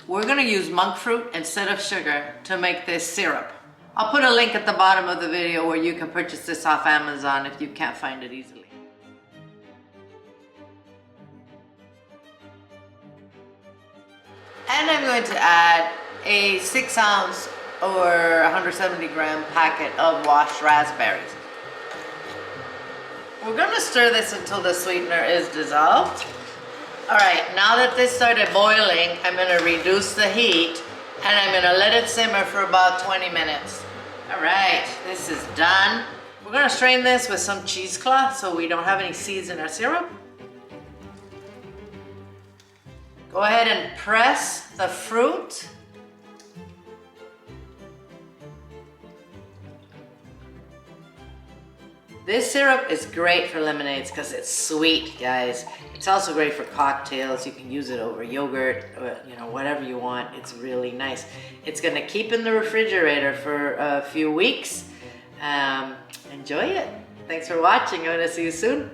we're gonna use monk fruit instead of sugar to make this syrup. I'll put a link at the bottom of the video where you can purchase this off Amazon if you can't find it easily. And I'm going to add a 6 ounce or 170 gram packet of washed raspberries. We're gonna stir this until the sweetener is dissolved. All right, now that this started boiling, I'm gonna reduce the heat and I'm gonna let it simmer for about 20 minutes. All right, this is done. We're gonna strain this with some cheesecloth so we don't have any seeds in our syrup. Go ahead and press the fruit. This syrup is great for lemonades because it's sweet, guys. It's also great for cocktails. You can use it over yogurt, or, you know, whatever you want. It's really nice. It's gonna keep in the refrigerator for a few weeks. Enjoy it. Thanks for watching. I'm gonna see you soon.